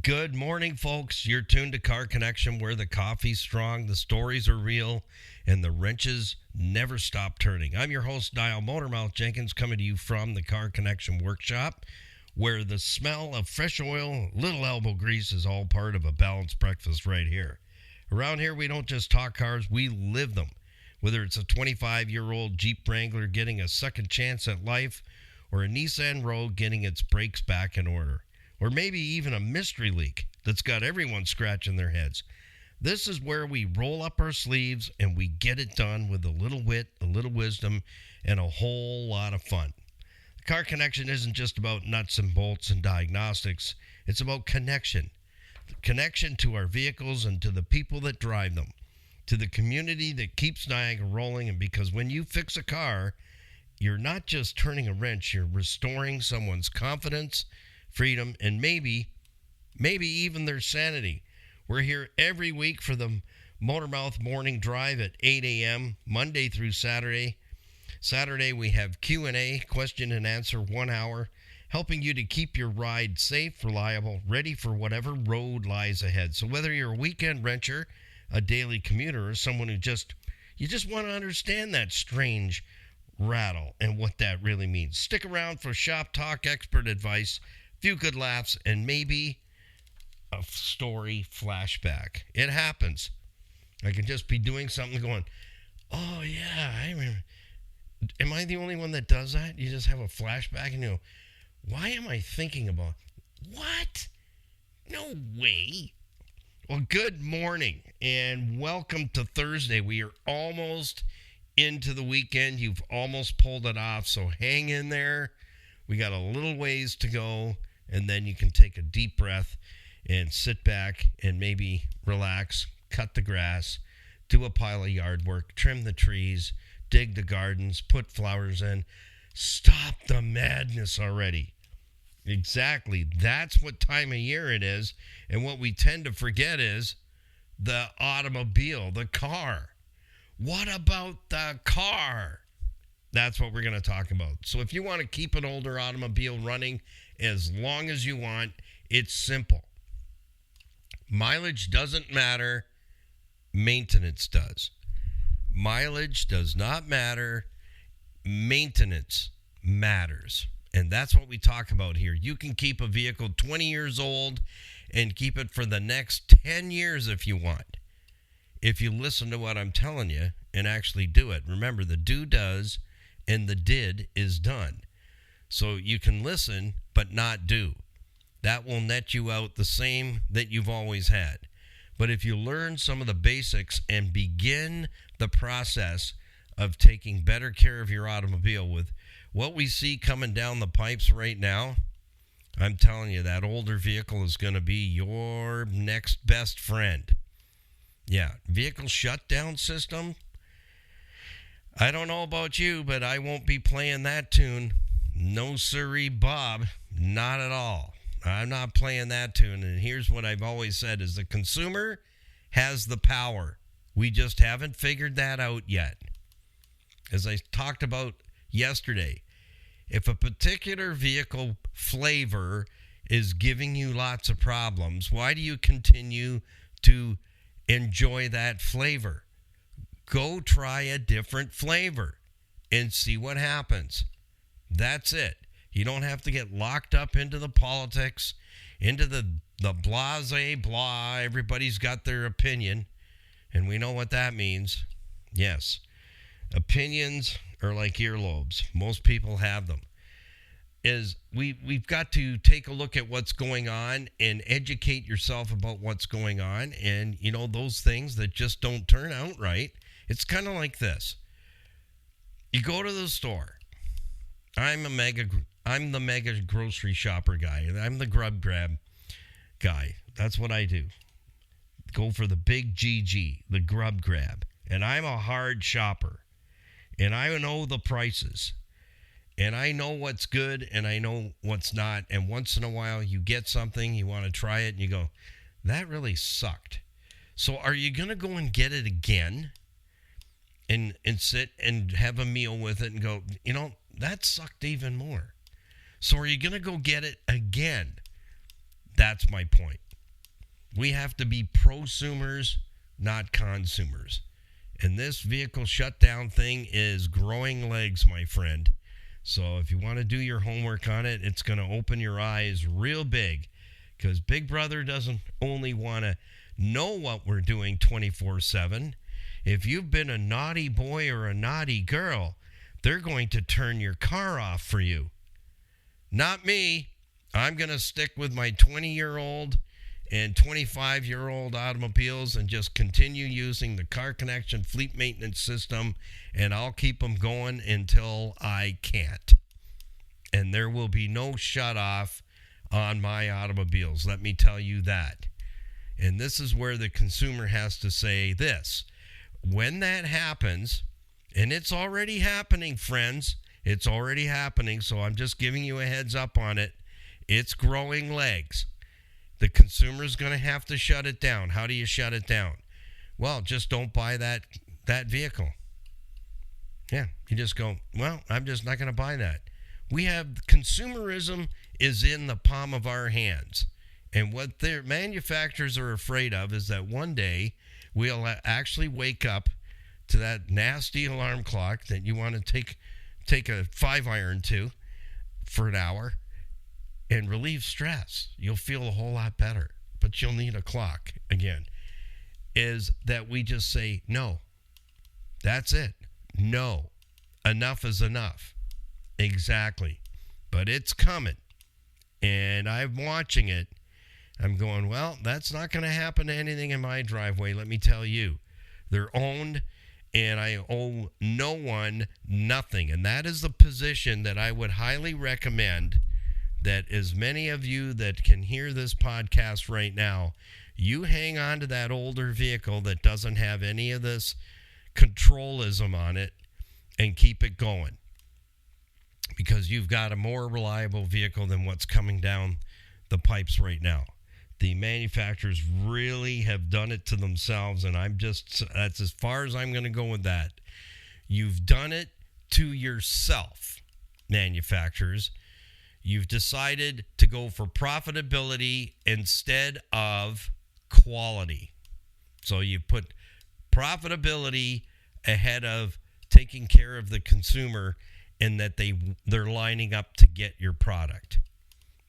Good morning, folks. You're tuned to Car Connection, where the coffee's strong, the stories are real, and the wrenches never stop turning. I'm your host, Dial Motormouth Jenkins, coming to you from the Car Connection workshop, where the smell of fresh oil, little elbow grease is all part of a balanced breakfast right here. Around here, we don't just talk cars, we live them. Whether it's a 25-year-old Jeep Wrangler getting a second chance at life, or a Nissan Rogue getting its brakes back in order. Or maybe even a mystery leak that's got everyone scratching their heads. This is where we roll up our sleeves and we get it done with a little wit, a little wisdom, and a whole lot of fun. The Car Connection isn't just about nuts and bolts and diagnostics. It's about connection. Connection to our vehicles and to the people that drive them. To the community that keeps Niagara rolling. And because when you fix a car, you're not just turning a wrench, you're restoring someone's confidence, freedom, and maybe even their sanity. We're here every week for the Motormouth Morning Drive at 8 a.m., Monday through Saturday. Saturday, we have Q&A, question and answer, 1 hour, helping you to keep your ride safe, reliable, ready for whatever road lies ahead. So whether you're a weekend wrencher, a daily commuter, or someone who you just want to understand that strange rattle and what that really means. Stick around for shop talk, expert advice, few good laughs, and maybe a story flashback. It happens. I can just be doing something going, oh yeah, I remember. Am I the only one that does that? You just have a flashback and you go, why am I thinking about what? No way. Well, good morning and welcome to Thursday. We are almost into the weekend. You've almost pulled it off, so hang in there. We got a little ways to go, and then you can take a deep breath and sit back and maybe relax, cut the grass, do a pile of yard work, trim the trees, dig the gardens, put flowers in. Stop the madness already. Exactly. That's what time of year it is. And what we tend to forget is the automobile, the car. What about the car? That's what we're going to talk about. So if you want to keep an older automobile running as long as you want, it's simple. Mileage doesn't matter. Maintenance does. Mileage does not matter. Maintenance matters. And that's what we talk about here. You can keep a vehicle 20 years old and keep it for the next 10 years if you want. If you listen to what I'm telling you and actually do it. Remember, the do does and the did is done. So you can listen but not do. That will net you out the same that you've always had. But if you learn some of the basics and begin the process of taking better care of your automobile with what we see coming down the pipes right now, I'm telling you, that older vehicle is going to be your next best friend. Yeah, vehicle shutdown system. I don't know about you, but I won't be playing that tune. No siree, Bob. Not at all. I'm not playing that tune. And here's what I've always said is the consumer has the power. We just haven't figured that out yet. As I talked about yesterday, if a particular vehicle flavor is giving you lots of problems, why do you continue to enjoy that flavor? Go try a different flavor and see what happens. That's it. You don't have to get locked up into the politics, into the blase blah. Everybody's got their opinion, and we know what that means. Yes, opinions are like earlobes. Most people have them. We've got to take a look at what's going on and educate yourself about what's going on. And, you know, those things that just don't turn out right. It's kind of like this. You go to the store. I'm the mega grocery shopper guy. I'm the grub grab guy. That's what I do. Go for the big GG, the grub grab. And I'm a hard shopper. And I know the prices. And I know what's good and I know what's not. And once in a while you get something, you want to try it, and you go, that really sucked. So are you going to go and get it again and sit and have a meal with it and go, you know, that sucked even more? So are you going to go get it again? That's my point. We have to be prosumers, not consumers. And this vehicle shutdown thing is growing legs, my friend. So if you want to do your homework on it, it's going to open your eyes real big, because Big Brother doesn't only want to know what we're doing 24/7. If you've been a naughty boy or a naughty girl, they're going to turn your car off for you. Not me. I'm going to stick with my 20-year-old and 25-year-old automobiles and just continue using the Car Connection fleet maintenance system, and I'll keep them going until I can't. And there will be no shut off on my automobiles, let me tell you that. And this is where the consumer has to say this. When that happens, and it's already happening, friends, it's already happening, so I'm just giving you a heads up on it. It's growing legs. The consumer's going to have to shut it down. How do you shut it down? Well, just don't buy that vehicle. Yeah, you just go, well, I'm just not going to buy that. We have consumerism is in the palm of our hands. And what their manufacturers are afraid of is that one day we'll actually wake up to that nasty alarm clock that you want to take a 5-iron to for an hour and relieve stress. You'll feel a whole lot better, but you'll need a clock again. Is that we just say, no, that's it. No, enough is enough. Exactly. But it's coming, and I'm watching it. I'm going, well, that's not going to happen to anything in my driveway, let me tell you. They're owned, and I owe no one nothing. And that is the position that I would highly recommend that as many of you that can hear this podcast right now, you hang on to that older vehicle that doesn't have any of this controlism on it and keep it going. Because you've got a more reliable vehicle than what's coming down the pipes right now. The manufacturers really have done it to themselves, and that's as far as I'm going to go with that. You've done it to yourself, manufacturers. You've decided to go for profitability instead of quality. So you put profitability ahead of taking care of the consumer, and that they're lining up to get your product.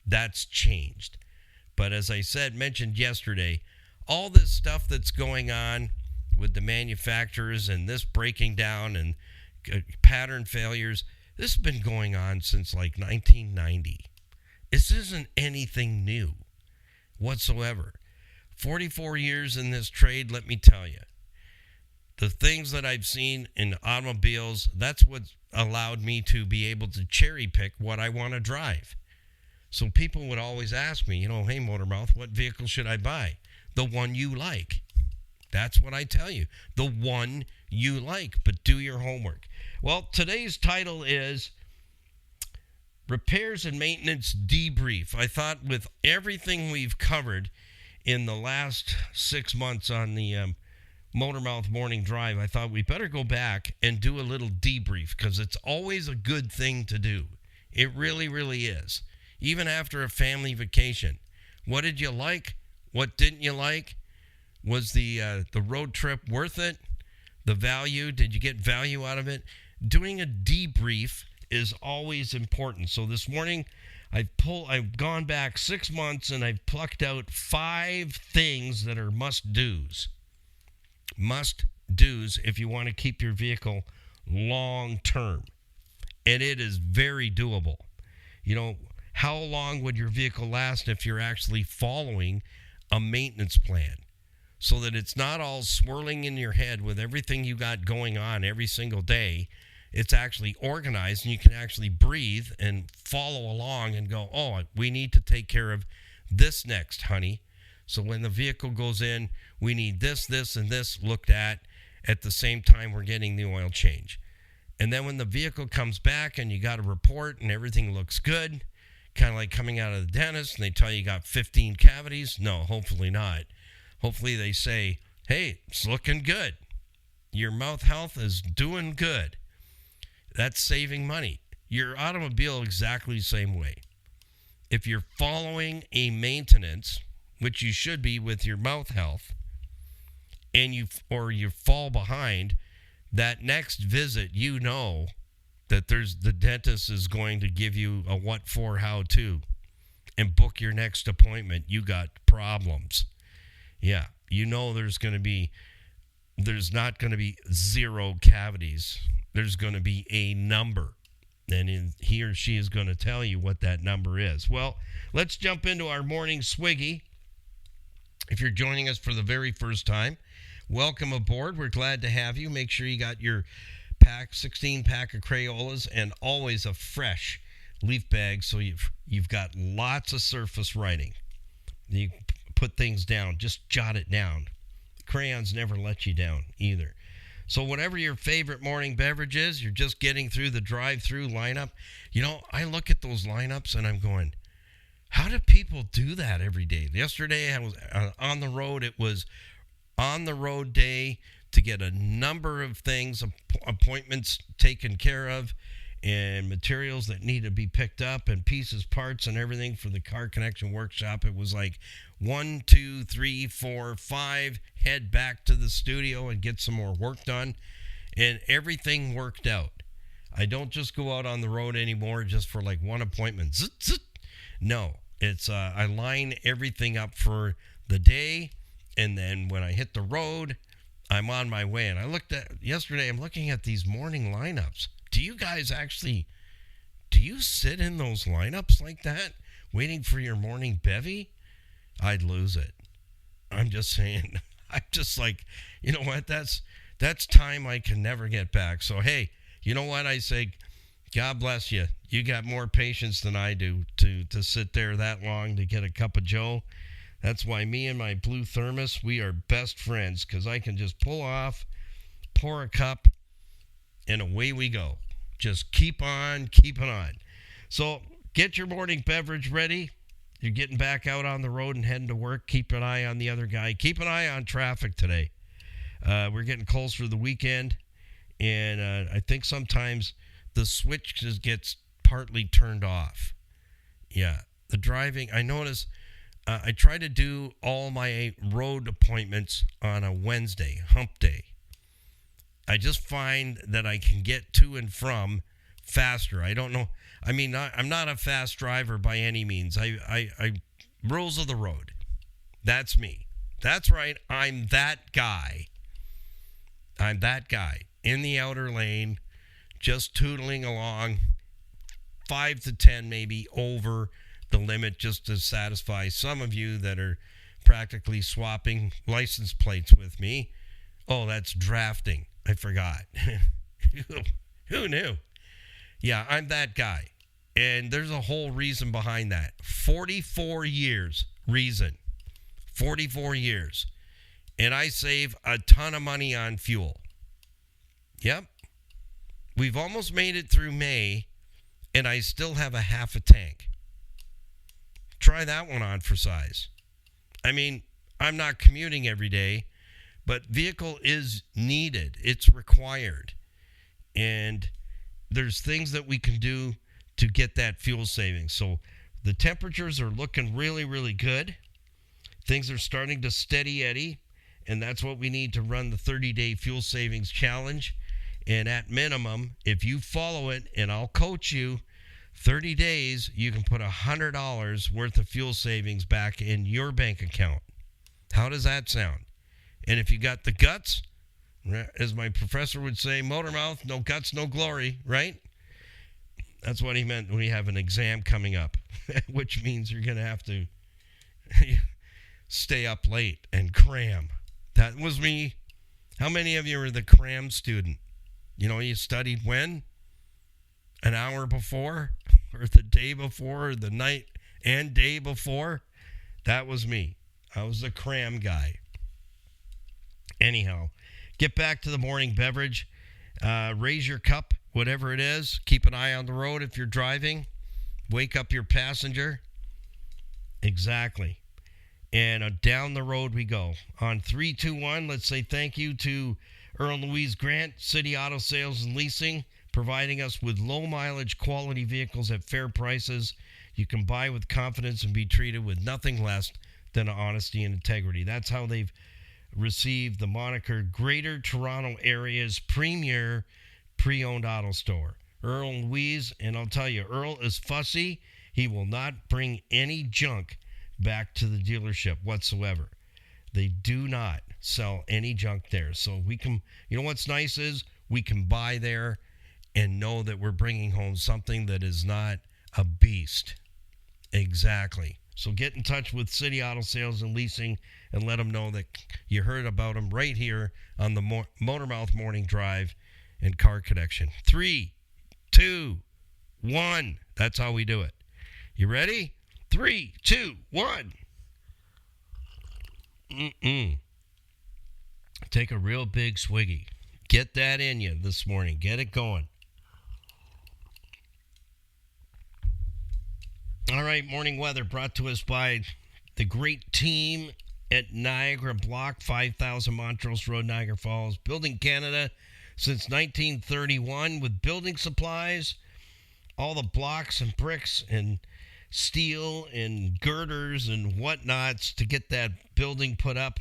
That's changed. But as I mentioned yesterday, all this stuff that's going on with the manufacturers and this breaking down and pattern failures, this has been going on since like 1990. This isn't anything new whatsoever. 44 years in this trade, let me tell you. The things that I've seen in automobiles, that's what allowed me to be able to cherry pick what I want to drive. So people would always ask me, hey, Motormouth, what vehicle should I buy? The one you like. That's what I tell you. The one you like, but do your homework. Well, today's title is Repairs and Maintenance Debrief. I thought with everything we've covered in the last 6 months on the Motormouth Morning Drive, I thought we better go back and do a little debrief, because it's always a good thing to do. It really, really is. Even after a family vacation. What did you like? What didn't you like? Was the road trip worth it? The value, did you get value out of it? Doing a debrief is always important. So this morning, I've gone back 6 months and I've plucked out 5 things that are must-dos. Must-dos if you want to keep your vehicle long-term. And it is very doable. How long would your vehicle last if you're actually following a maintenance plan, so that it's not all swirling in your head with everything you got going on every single day? It's actually organized, and you can actually breathe and follow along and go, oh, we need to take care of this next, honey. So when the vehicle goes in, we need this, and this looked at the same time we're getting the oil change. And then when the vehicle comes back and you got a report and everything looks good, kind of like coming out of the dentist and they tell you got 15 cavities. No, hopefully not. Hopefully they say, hey, it's looking good. Your mouth health is doing good. That's saving money. Your automobile exactly the same way. if you're following a maintenance, which you should be with your mouth health, and you fall behind, that next visit, you know that the dentist is going to give you a what for, how to, and book your next appointment. You got problems. Yeah, you know there's not going to be 0 cavities. There's going to be a number, and he or she is going to tell you what that number is. Well, let's jump into our morning swiggy. If you're joining us for the very first time, welcome aboard. We're glad to have you. Make sure you got your 16 pack of Crayolas and always a fresh leaf bag, so you've got lots of surface writing. You put things down, just jot it down. Crayons never let you down either. So whatever your favorite morning beverage is, you're just getting through the drive-through lineup. You know, I look at those lineups and I'm going, how do people do that every day? Yesterday I was on the road. It was on the road day to get a number of things, appointments taken care of, and materials that need to be picked up, and pieces, parts, and everything for the Car Connection workshop. It was like 1, 2, 3, 4, 5, head back to the studio and get some more work done, and everything worked out. I don't just go out on the road anymore just for like one appointment. Zit, zit. No, it's I line everything up for the day, and then when I hit the road, I'm on my way. And I'm looking at these morning lineups. Do you guys do you sit in those lineups like that, waiting for your morning bevy? I'd lose it. I'm just saying. I'm just like, you know what? That's time I can never get back. So, hey, you know what? I say, God bless you. You got more patience than I do to sit there that long to get a cup of Joe. That's why me and my blue thermos, we are best friends, because I can just pull off, pour a cup, and away we go. Just keep on keeping on. So get your morning beverage ready. You're getting back out on the road and heading to work. Keep an eye on the other guy. Keep an eye on traffic today. We're getting closer to the weekend, and I think sometimes the switch just gets partly turned off. Yeah, the driving. I notice I try to do all my road appointments on a Wednesday, hump day. I just find that I can get to and from faster. I don't know. I mean, I'm not a fast driver by any means. I rules of the road. That's me. That's right. I'm that guy. I'm that guy in the outer lane, just tootling along, 5 to 10 maybe over the limit, just to satisfy some of you that are practically swapping license plates with me. Oh, that's drafting. I forgot. Who knew? Yeah, I'm that guy. And there's a whole reason behind that. 44 years reason. 44 years. And I save a ton of money on fuel. Yep. We've almost made it through May, and I still have a half a tank. Try that one on for size. I mean, I'm not commuting every day, but vehicle is needed. It's required. And there's things that we can do to get that fuel savings. So the temperatures are looking really, really good. Things are starting to steady eddy, and that's what we need to run the 30-day fuel savings challenge. And at minimum, if you follow it, and I'll coach you, 30 days, you can put $100 worth of fuel savings back in your bank account. How does that sound? And if you got the guts, as my professor would say, Motormouth, no guts, no glory, right? That's what he meant when we have an exam coming up, which means you're going to have to stay up late and cram. That was me. How many of you are the cram student? You know, you studied when? An hour before, or the day before, or the night and day before? That was me. I was the cram guy. Anyhow, get back to the morning beverage. Raise your cup, whatever it is. Keep an eye on the road if you're driving. Wake up your passenger. Exactly. And down the road we go. On 3, 2, 1, let's say thank you to Earl Louise Grant, City Auto Sales and Leasing, providing us with low mileage quality vehicles at fair prices. You can buy with confidence and be treated with nothing less than honesty and integrity. That's how they've received the moniker Greater Toronto Area's premier pre-owned auto store. Earl and Louise, and I'll tell you, Earl is fussy. He will not bring any junk back to the dealership whatsoever. They do not sell any junk there. So we can, what's nice is we can buy there and know that we're bringing home something that is not a beast. Exactly. So get in touch with City Auto Sales and Leasing and let them know that you heard about them right here on the Motormouth Morning Drive and Car Connection. 3, 2, 1. That's how we do it. You ready? 3, 2, 1. Take a real big swiggy. Get that in you this morning. Get it going. All right, morning weather brought to us by the great team at Niagara Block, 5000 Montrose Road, Niagara Falls. Building Canada since 1931 with building supplies, all the blocks and bricks and steel and girders and whatnots to get that building put up.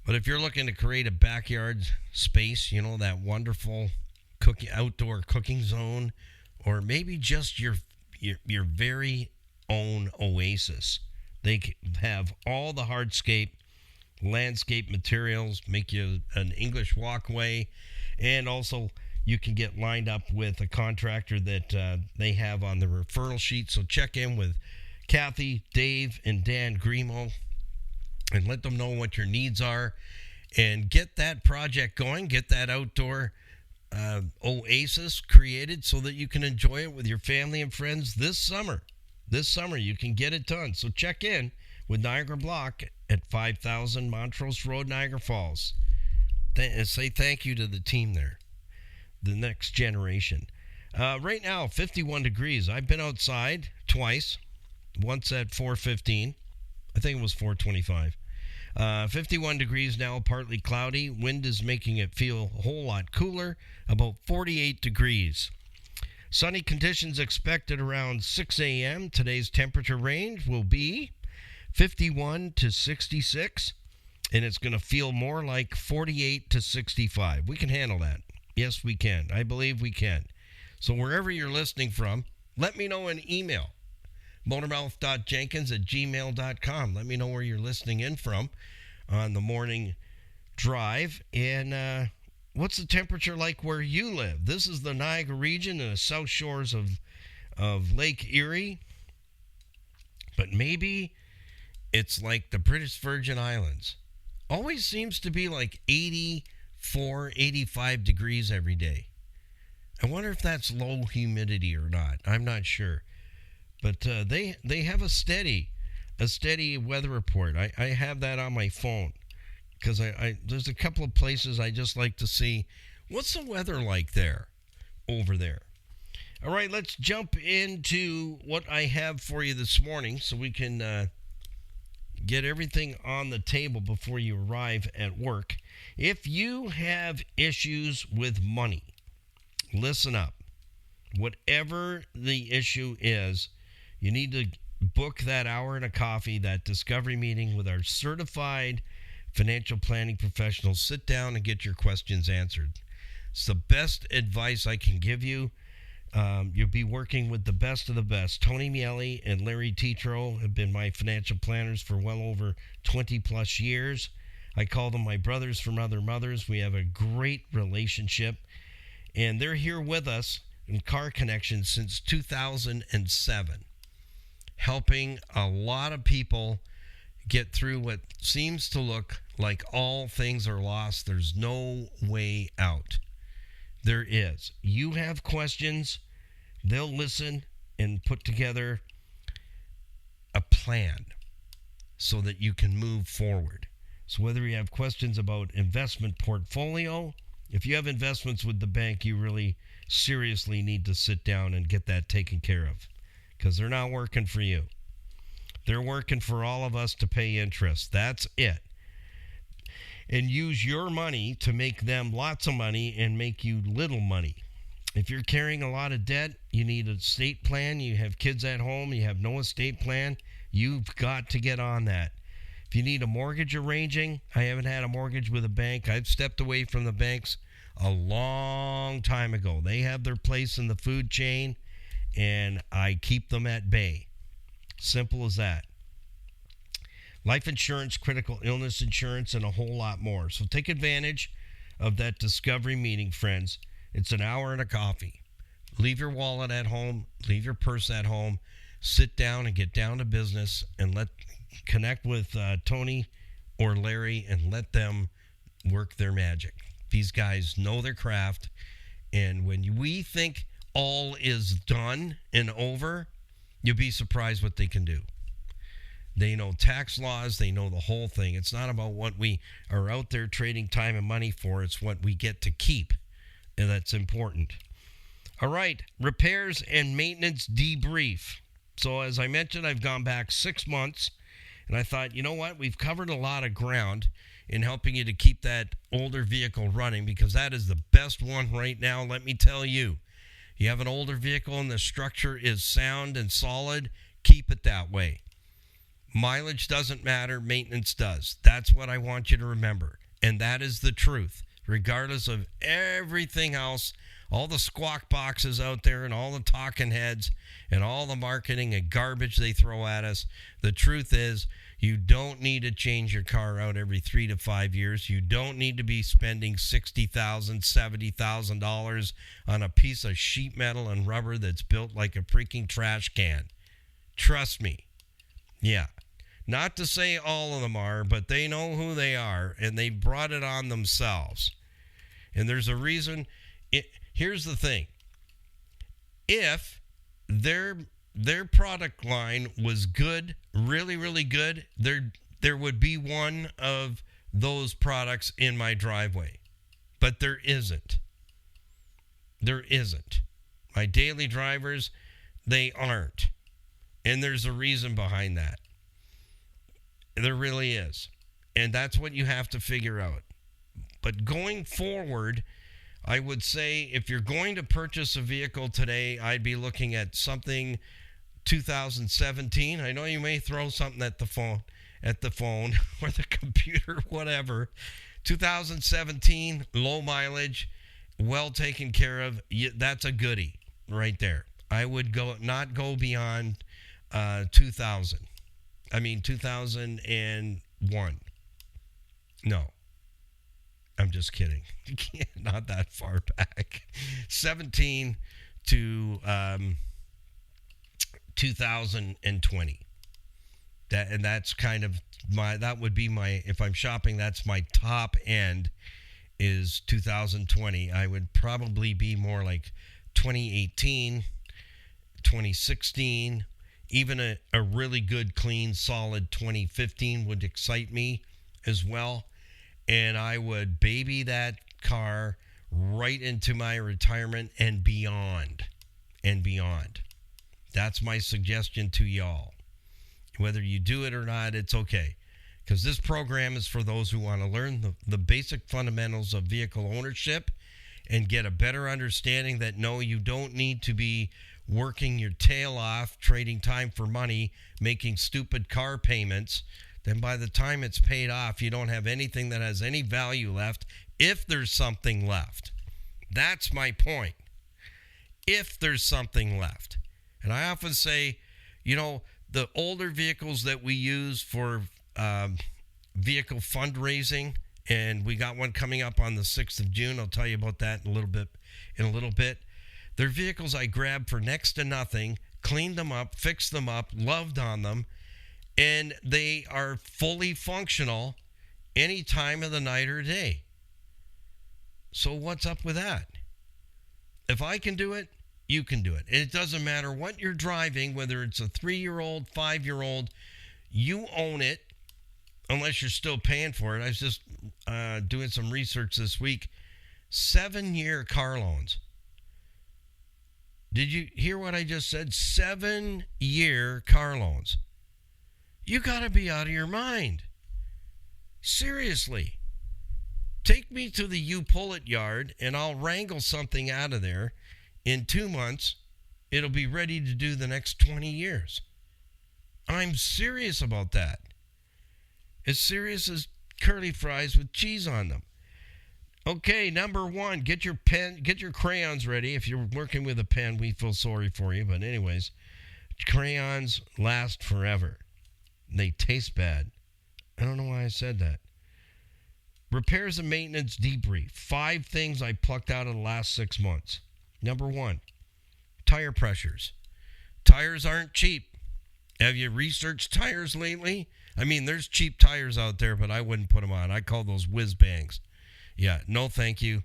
But if you're looking to create a backyard space, that wonderful outdoor cooking zone, or maybe just your very own oasis, they have all the hardscape landscape materials, make you an English walkway, and also you can get lined up with a contractor that they have on the referral sheet. So check in with Kathy, Dave, and Dan Grimo and let them know what your needs are and get that project going, get that outdoor oasis created so that you can enjoy it with your family and friends this summer. This summer you can get it done. So check in with Niagara Block at 5000 Montrose Road, Niagara Falls. Say thank you to the team there, the next generation. Right now, 51 degrees. I've been outside twice, once at 4:15. I think it was 4:25. 51 degrees now, partly cloudy. Wind is making it feel a whole lot cooler, about 48 degrees. Sunny conditions expected around 6 a.m. Today's temperature range will be 51 to 66, and it's going to feel more like 48 to 65. We can handle that. Yes, we can. I believe we can. So wherever you're listening from, let me know in email, motormouth.jenkins@gmail.com. Let me know where you're listening in from on the morning drive. And what's the temperature like where you live? This is the Niagara region and the south shores of Lake Erie. But maybe it's like the British Virgin Islands. Always seems to be like 84, 85 degrees every day. I wonder if that's low humidity or not. I'm not sure. But they have a steady weather report. I have that on my phone because there's a couple of places I just like to see what's the weather like over there. All right, let's jump into what I have for you this morning so we can get everything on the table before you arrive at work. If you have issues with money, listen up. Whatever the issue is, you need to book that hour and a coffee, that discovery meeting with our certified financial planning professionals. Sit down and get your questions answered. It's the best advice I can give you. You'll be working with the best of the best. Tony Miele and Larry Tetro have been my financial planners for well over 20 plus years. I call them my brothers from other mothers. We have a great relationship, and they're here with us in Car Connection since 2007, helping a lot of people get through what seems to look like all things are lost. There's no way out. There is. You have questions, they'll listen and put together a plan so that you can move forward. So whether you have questions about investment portfolio, if you have investments with the bank, you really seriously need to sit down and get that taken care of because they're not working for you. They're working for all of us to pay interest. That's it. And use your money to make them lots of money and make you little money. If you're carrying a lot of debt, you need an estate plan. You have kids at home, you have no estate plan, you've got to get on that. If you need a mortgage arranging, I haven't had a mortgage with a bank. I've stepped away from the banks a long time ago. They have their place in the food chain, and I keep them at bay. Simple as that. Life insurance, critical illness insurance, and a whole lot more. So take advantage of that discovery meeting, friends. It's an hour and a coffee. Leave your wallet at home. Leave your purse at home. Sit down and get down to business and connect with Tony or Larry and let them work their magic. These guys know their craft. And when we think all is done and over, you'll be surprised what they can do. They know tax laws. They know the whole thing. It's not about what we are out there trading time and money for. It's what we get to keep. And that's important. All right. Repairs and maintenance debrief. So as I mentioned, I've gone back 6 months. And I thought, you know what? We've covered a lot of ground in helping you to keep that older vehicle running, because that is the best one right now. Let me tell you. You have an older vehicle and the structure is sound and solid, keep it that way. Mileage doesn't matter, maintenance does. That's what I want you to remember. And that is the truth. Regardless of everything else, all the squawk boxes out there and all the talking heads and all the marketing and garbage they throw at us, the truth is you don't need to change your car out every 3 to 5 years. You don't need to be spending $60,000, $70,000 on a piece of sheet metal and rubber that's built like a freaking trash can. Trust me. Yeah. Not to say all of them are, but they know who they are, and they brought it on themselves. And there's a reason. Here's the thing. If their product line was good, really, really good, there would be one of those products in my driveway. But there isn't. There isn't. My daily drivers, they aren't. And there's a reason behind that. There really is. And that's what you have to figure out. But going forward, I would say if you're going to purchase a vehicle today, I'd be looking at something 2017. I know you may throw something at the phone or the computer, whatever. 2017, low mileage, well taken care of. That's a goodie right there. I would not go beyond 2001. No, I'm just kidding. Not that far back. 17 to 2020. That's kind of that would be my, if I'm shopping, that's my top end is 2020. I would probably be more like 2018, 2016, even a really good, clean, solid 2015 would excite me as well. And I would baby that car right into my retirement and beyond. That's my suggestion to y'all. Whether you do it or not, it's okay. Because this program is for those who want to learn the basic fundamentals of vehicle ownership and get a better understanding that no, you don't need to be working your tail off, trading time for money, making stupid car payments. Then by the time it's paid off, you don't have anything that has any value left, if there's something left. That's my point. If there's something left. And I often say, the older vehicles that we use for vehicle fundraising, and we got one coming up on the 6th of June. I'll tell you about that in a little bit. They're vehicles I grabbed for next to nothing, cleaned them up, fixed them up, loved on them, and they are fully functional any time of the night or day. So what's up with that? If I can do it, you can do it. And it doesn't matter what you're driving, whether it's a 3-year-old, 5-year-old, you own it, unless you're still paying for it. I was just doing some research this week. 7-year car loans. Did you hear what I just said? 7-year car loans. You got to be out of your mind. Seriously. Take me to the You Pull It yard and I'll wrangle something out of there In 2 months, it'll be ready to do the next 20 years. I'm serious about that. As serious as curly fries with cheese on them. Okay, number 1, get your pen, get your crayons ready. If you're working with a pen, we feel sorry for you. But anyways, crayons last forever. They taste bad. I don't know why I said that. Repairs and maintenance debrief. 5 things I plucked out of the last 6 months. Number 1, tire pressures. Tires aren't cheap. Have you researched tires lately? I mean, there's cheap tires out there, but I wouldn't put them on. I call those whiz bangs. Yeah, no thank you.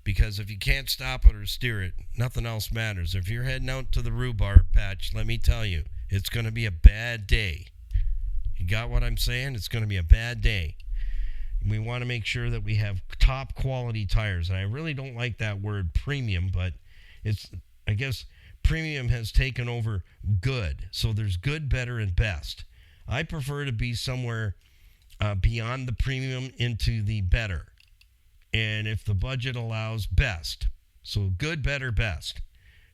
Because if you can't stop it or steer it, nothing else matters. If you're heading out to the rhubarb patch, let me tell you, it's going to be a bad day. You got what I'm saying? It's going to be a bad day. We want to make sure that we have top quality tires. And I really don't like that word premium, but I guess premium has taken over good. So there's good, better, and best. I prefer to be somewhere beyond the premium into the better. And if the budget allows, best. So good, better, best.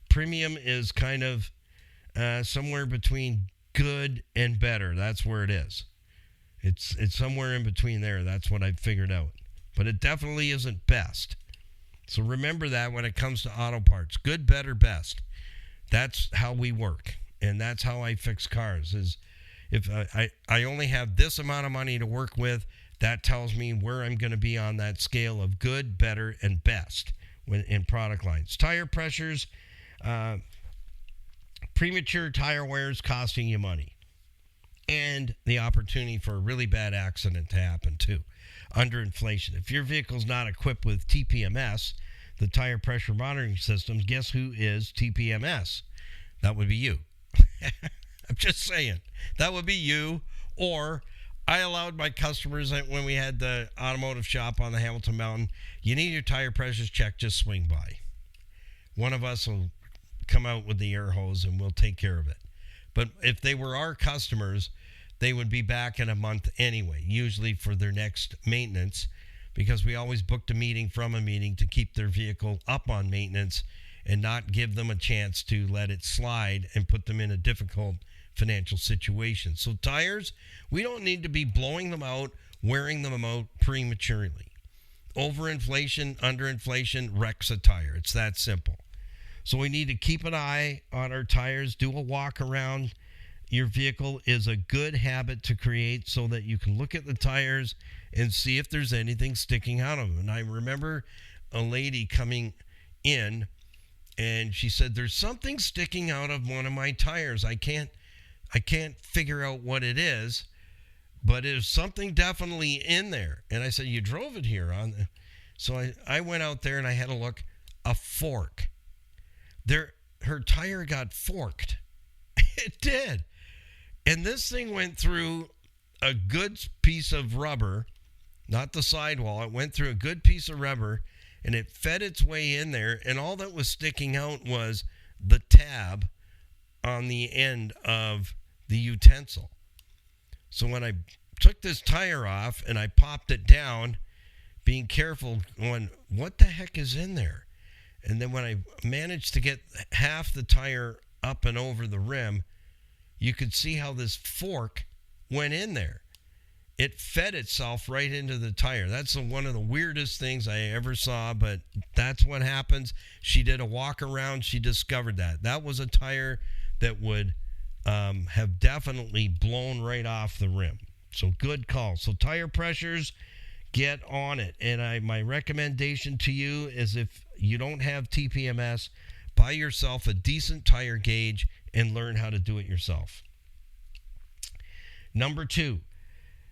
Premium is kind of somewhere between good and better. That's where it is. It's somewhere in between there. That's what I've figured out. But it definitely isn't best. So remember that when it comes to auto parts. Good, better, best. That's how we work. And that's how I fix cars. Is if I only have this amount of money to work with, that tells me where I'm going to be on that scale of good, better, and best when in product lines. Tire pressures, premature tire wears costing you money. And the opportunity for a really bad accident to happen too. Underinflation. If your vehicle's not equipped with TPMS, the tire pressure monitoring system, guess who is TPMS? That would be you. I'm just saying. That would be you. Or I allowed my customers, when we had the automotive shop on the Hamilton Mountain, you need your tire pressures checked, just swing by. One of us will come out with the air hose and we'll take care of it. But if they were our customers, they would be back in a month anyway, usually for their next maintenance, because we always booked a meeting from a meeting to keep their vehicle up on maintenance and not give them a chance to let it slide and put them in a difficult financial situation. So tires, we don't need to be blowing them out, wearing them out prematurely. Overinflation, underinflation wrecks a tire. It's that simple. So we need to keep an eye on our tires, do a walk around. Your vehicle is a good habit to create so that you can look at the tires and see if there's anything sticking out of them. And I remember a lady coming in and she said, there's something sticking out of one of my tires. I can't figure out what it is, but there's something definitely in there. And I said, you drove it here on the... So I went out there and I had a look. A fork. Her tire got forked. It did. And this thing went through a good piece of rubber, not the sidewall. It went through a good piece of rubber and it fed its way in there. And all that was sticking out was the tab on the end of the utensil. So when I took this tire off and I popped it down, being careful, going, what the heck is in there? And then when I managed to get half the tire up and over the rim, you could see how this fork went in there. It fed itself right into the tire. That's one of the weirdest things I ever saw, but that's what happens. She did a walk around. She discovered that. That was a tire that would have definitely blown right off the rim. So good call. So tire pressures, get on it. And my recommendation to you is if you don't have TPMS, buy yourself a decent tire gauge and learn how to do it yourself. Number 2,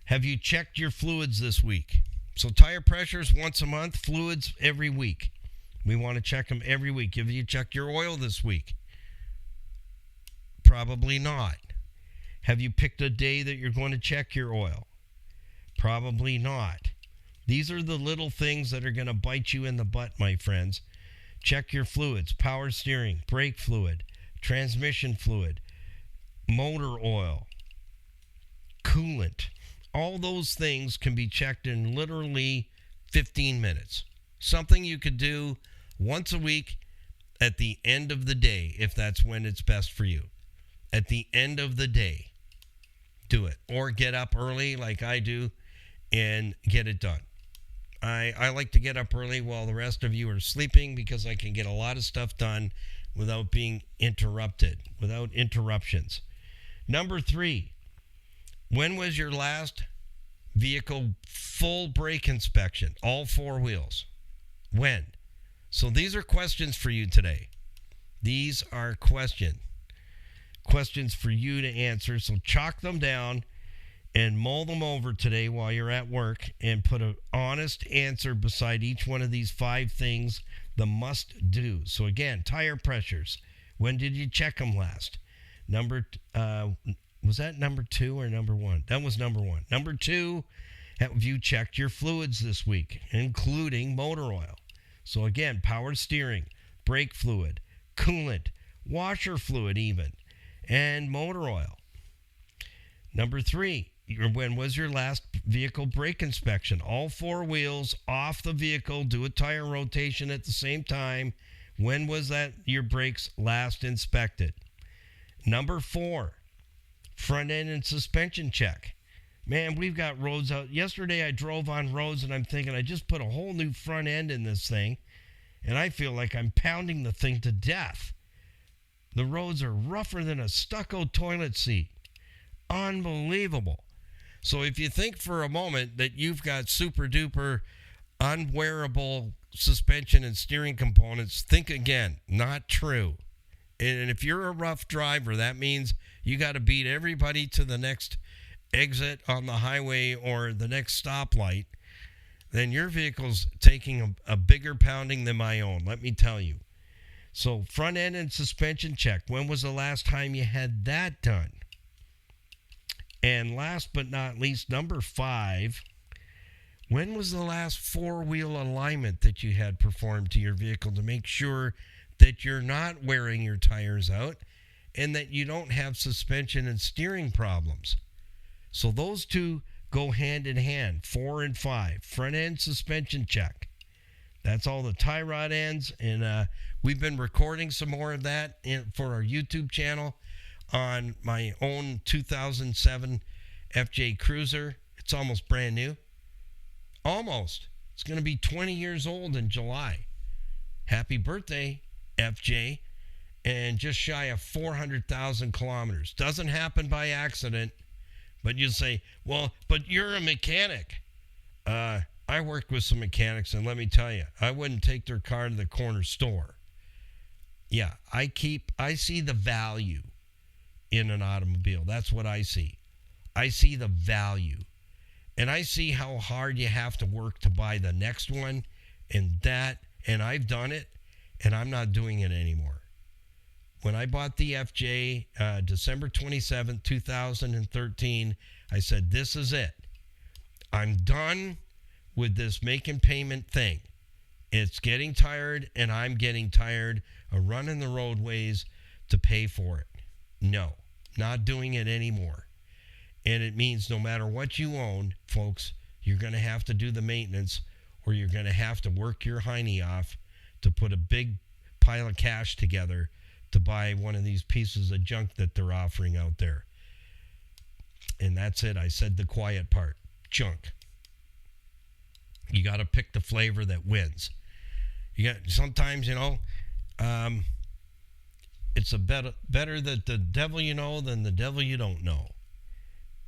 have you checked your fluids this week? So tire pressures once a month, fluids every week. We want to check them every week. Have you checked your oil this week? Probably not. Have you picked a day that you're going to check your oil? Probably not. These are the little things that are going to bite you in the butt, my friends. Check your fluids: power steering, brake fluid, transmission fluid, motor oil, coolant. All those things can be checked in literally 15 minutes. Something you could do once a week, at the end of the day, if that's when it's best for you. At the end of the day, do it. Or get up early like I do and get it done. I like to get up early while the rest of you are sleeping because I can get a lot of stuff done without being interrupted, without interruptions. Number 3, when was your last vehicle full brake inspection, all 4 wheels? When? So these are questions for you today. These are questions for you to answer. So chalk them down and mull them over today while you're at work and put an honest answer beside each one of these 5 things, the must do. So again, tire pressures. When did you check them last? Was that number 2 or number 1? That was number 1. Number 2, have you checked your fluids this week, including motor oil? So again, power steering, brake fluid, coolant, washer fluid even, and motor oil. Number 3, when was your last vehicle brake inspection? All 4 wheels off the vehicle, do a tire rotation at the same time. When was that your brakes last inspected? Number 4, front end and suspension check. Man, we've got roads out. Yesterday I drove on roads and I'm thinking I just put a whole new front end in this thing and I feel like I'm pounding the thing to death. The roads are rougher than a stucco toilet seat. Unbelievable. So if you think for a moment that you've got super duper unwearable suspension and steering components, think again. Not true. And if you're a rough driver, that means you got to beat everybody to the next exit on the highway or the next stoplight. Then your vehicle's taking a bigger pounding than my own, let me tell you. So front end and suspension check. When was the last time you had that done? And last but not least, number 5, when was the last 4-wheel alignment that you had performed to your vehicle to make sure that you're not wearing your tires out and that you don't have suspension and steering problems? So those 2 go hand in hand, 4 and 5, front end suspension check. That's all the tie rod ends, and we've been recording some more of that for our YouTube channel on my own 2007 FJ Cruiser. It's almost brand new. Almost. It's going to be 20 years old in July. Happy birthday, FJ. And just shy of 400,000 kilometers. Doesn't happen by accident. But you say, well, but you're a mechanic. I worked with some mechanics, and let me tell you, I wouldn't take their car to the corner store. Yeah, I see the value in an automobile. That's what I see. I see the value. And I see how hard you have to work to buy the next one and I've done it, and I'm not doing it anymore. When I bought the FJ, December 27th, 2013, I said, this is it. I'm done with this making payment thing. It's getting tired, and I'm getting tired of running the roadways to pay for it. No, not doing it anymore. And it means no matter what you own, folks, you're going to have to do the maintenance, or you're going to have to work your hiney off to put a big pile of cash together to buy one of these pieces of junk that they're offering out there. And that's it. I said the quiet part. Junk. You got to pick the flavor that wins. Sometimes, it's better that the devil you know than the devil you don't know.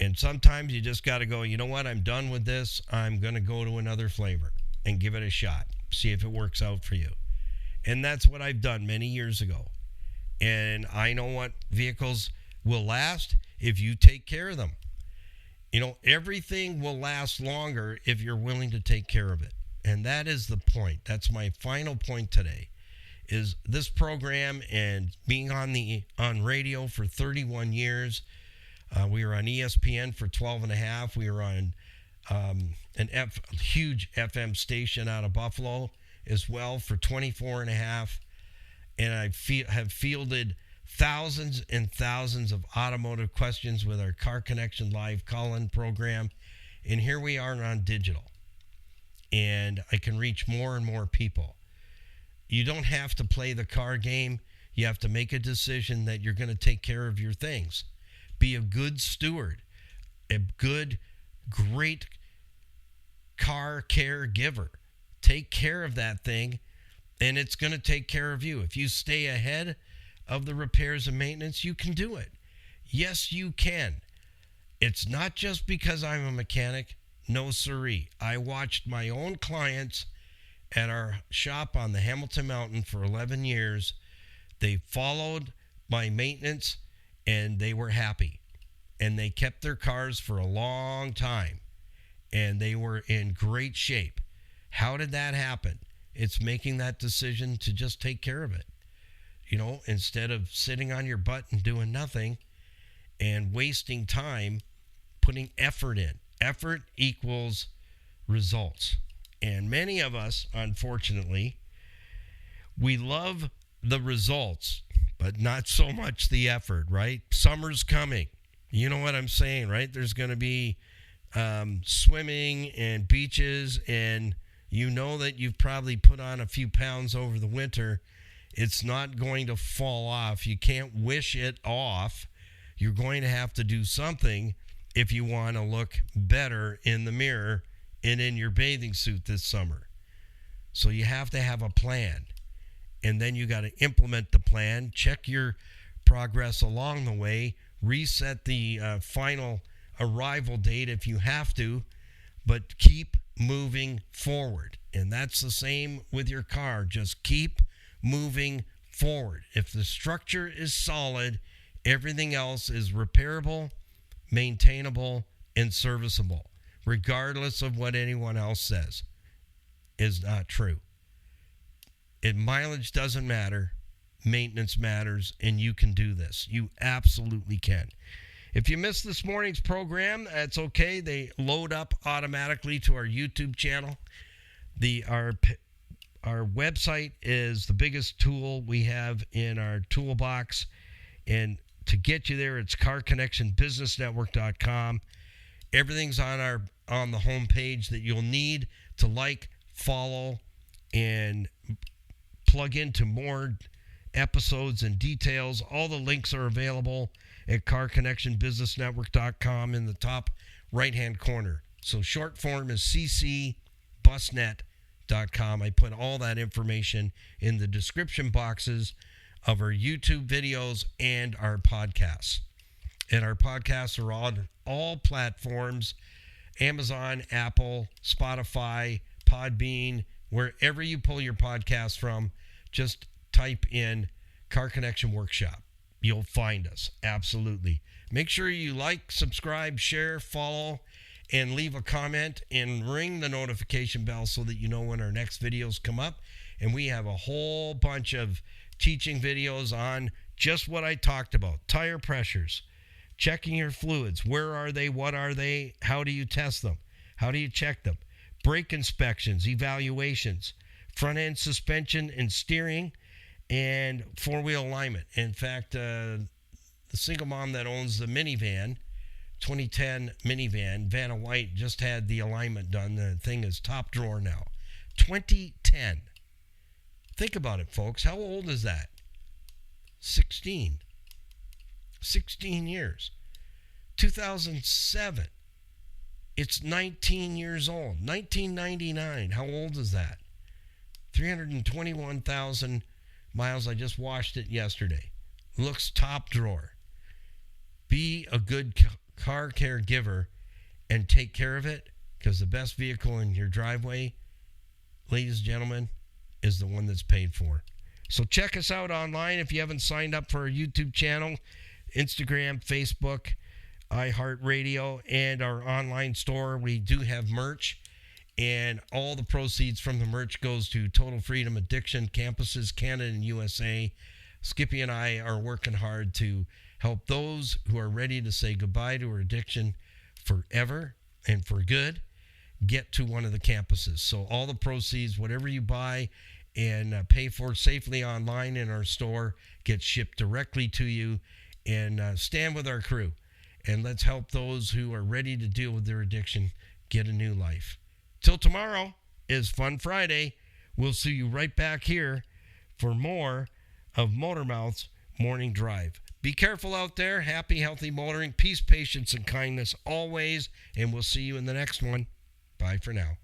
And sometimes you just got to go, you know what, I'm done with this. I'm going to go to another flavor and give it a shot. See if it works out for you. And that's what I've done many years ago. And I know what vehicles will last if you take care of them. Everything will last longer if you're willing to take care of it. And that is the point. That's my final point today, is this program and being on radio for 31 years. We were on ESPN for 12 and a half. We were on huge FM station out of Buffalo as well for 24 and a half. And I have fielded thousands and thousands of automotive questions with our Car Connection Live call-in program. And here we are on digital. And I can reach more and more people. You don't have to play the car game. You have to make a decision that you're going to take care of your things. Be a good steward, a good, great car caregiver. Take care of that thing, and it's going to take care of you. If you stay ahead of the repairs and maintenance, you can do it. Yes, you can. It's not just because I'm a mechanic. No siree. I watched my own clients at our shop on the Hamilton Mountain for 11 years. They followed my maintenance, and they were happy. And they kept their cars for a long time, and they were in great shape. How did that happen? It's making that decision to just take care of it. Instead of sitting on your butt and doing nothing and wasting time, putting effort in. Effort equals results. And many of us, unfortunately, we love the results, but not so much the effort, right? Summer's coming. You know what I'm saying, right? There's going to be swimming and beaches, and you know that you've probably put on a few pounds over the winter. It's not going to fall off. You can't wish it off. You're going to have to do something if you want to look better in the mirror and in your bathing suit this summer. So you have to have a plan. And then you got to implement the plan, check your progress along the way, reset the final arrival date if you have to, but keep moving forward. And that's the same with your car. Just keep moving forward. If the structure is solid, everything else is repairable, maintainable, and serviceable, regardless of what anyone else says. Is not true. Mileage doesn't matter. Maintenance matters, and you can do this. You absolutely can. If you missed this morning's program, that's okay. They load up automatically to our YouTube channel. Our website is the biggest tool we have in our toolbox. And to get you there, it's carconnectionbusinessnetwork.com. Everything's on the homepage that you'll need to like, follow, and plug into more episodes and details. All the links are available at carconnectionbusinessnetwork.com in the top right-hand corner. So short form is ccbusnet.com. I put all that information in the description boxes of our YouTube videos and our podcasts. And our podcasts are on all platforms: Amazon, Apple, Spotify, Podbean, wherever you pull your podcast from. Just type in Car Connection Workshop. You'll find us. Absolutely. Make sure you like, subscribe, share, follow, and leave a comment, and ring the notification bell so that you know when our next videos come up. And we have a whole bunch of teaching videos on just what I talked about: tire pressures, checking your fluids. Where are they? What are they? How do you test them? How do you check them? Brake inspections, evaluations, front end suspension and steering, and four-wheel alignment. In fact, the single mom that owns the minivan, 2010 minivan, Vanna White, just had the alignment done. The thing is top drawer now. 2010. Think about it, folks. How old is that? 16 years. 2007. It's 19 years old. 1999. How old is that? 321,000 miles. I just washed it yesterday. Looks top drawer. Be a good car caregiver and take care of it, because the best vehicle in your driveway, ladies and gentlemen, is the one that's paid for. So check us out online if you haven't signed up for our YouTube channel, Instagram, Facebook, iHeartRadio, and our online store. We do have merch, and all the proceeds from the merch goes to Total Freedom Addiction Campuses, Canada and USA. Skippy and I are working hard to help those who are ready to say goodbye to our addiction forever and for good get to one of the campuses. So all the proceeds, whatever you buy and pay for safely online in our store, gets shipped directly to you. And stand with our crew, and let's help those who are ready to deal with their addiction get a new life. Till tomorrow is Fun Friday. We'll see you right back here for more of Motormouth's Morning Drive. Be careful out there. Happy, healthy motoring. Peace, patience, and kindness always. And we'll see you in the next one. Bye for now.